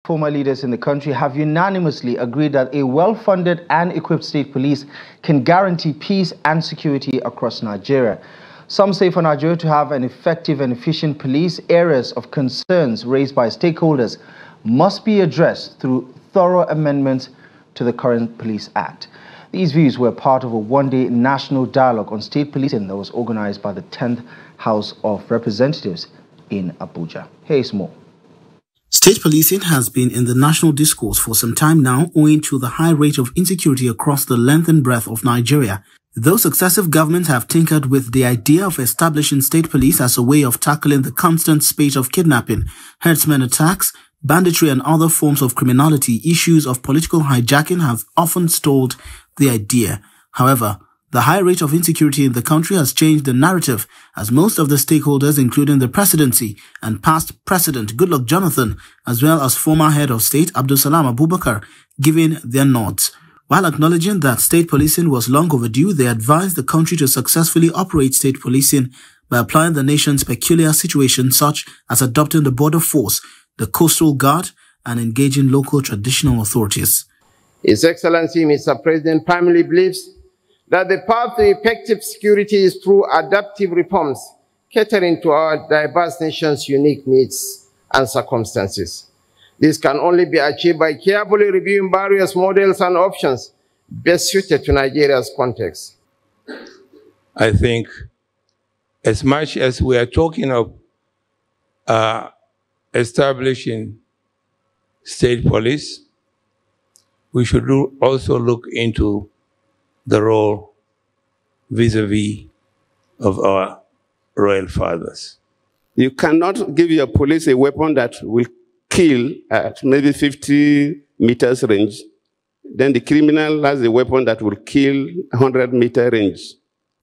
former leaders in the country have unanimously agreed that a well-funded and equipped state police can guarantee peace and security across Nigeria. Some say for Nigeria to have an effective and efficient police, areas of concerns raised by stakeholders must be addressed through thorough amendments to the current Police Act. These views were part of a one-day national dialogue on state policing that was organized by the 10th House of Representatives in Abuja. Here's more. State policing has been in the national discourse for some time now, owing to the high rate of insecurity across the length and breadth of Nigeria. Though successive governments have tinkered with the idea of establishing state police as a way of tackling the constant spate of kidnapping, herdsmen attacks, banditry and other forms of criminality, issues of political hijacking have often stalled the idea. However, the high rate of insecurity in the country has changed the narrative, as most of the stakeholders, including the presidency and past President Goodluck Jonathan, as well as former head of state Abdulsalam Abubakar, giving their nods. While acknowledging that state policing was long overdue, they advised the country to successfully operate state policing by applying the nation's peculiar situation, such as adopting the border force, the coastal guard, and engaging local traditional authorities. His Excellency, Mr. President, firmly believes that the path to effective security is through adaptive reforms, catering to our diverse nation's unique needs and circumstances. This can only be achieved by carefully reviewing various models and options best suited to Nigeria's context. I think as much as we are talking of establishing state police, we should also look into the role vis-a-vis of our royal fathers. You cannot give your police a weapon that will kill at maybe 50 meters range. Then the criminal has a weapon that will kill 100-meter range.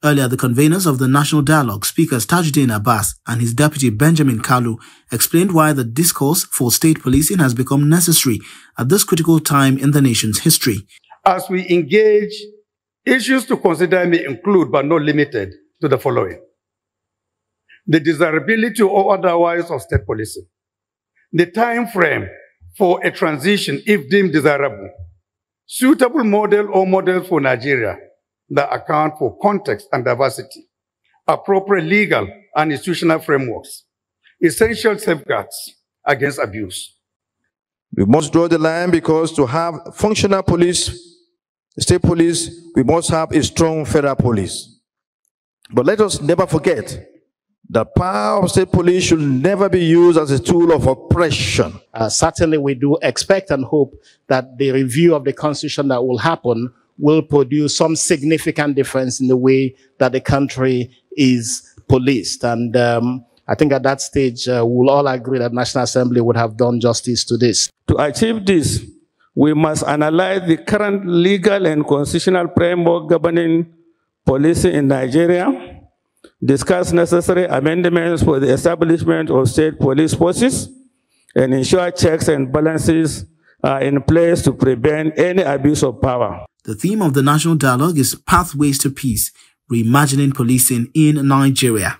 Earlier, the conveners of the National Dialogue, Speakers Tajuddin Abbas and his deputy Benjamin Kalu, explained why the discourse for state policing has become necessary at this critical time in the nation's history. As we engage, issues to consider may include, but not limited to, the following: the desirability or otherwise of state policing, the time frame for a transition if deemed desirable, suitable model or models for Nigeria that account for context and diversity, appropriate legal and institutional frameworks, essential safeguards against abuse. We must draw the line because to have functional police, state police, we must have a strong federal police. But let us never forget the power of state police should never be used as a tool of oppression. Certainly, we do expect and hope that the review of the Constitution that will happen will produce some significant difference in the way that the country is policed. And I think at that stage, we'll all agree that National Assembly would have done justice to this. To achieve this, we must analyze the current legal and constitutional framework governing policing in Nigeria, discuss necessary amendments for the establishment of state police forces, and ensure checks and balances are in place to prevent any abuse of power. The theme of the National Dialogue is Pathways to Peace, Reimagining Policing in Nigeria.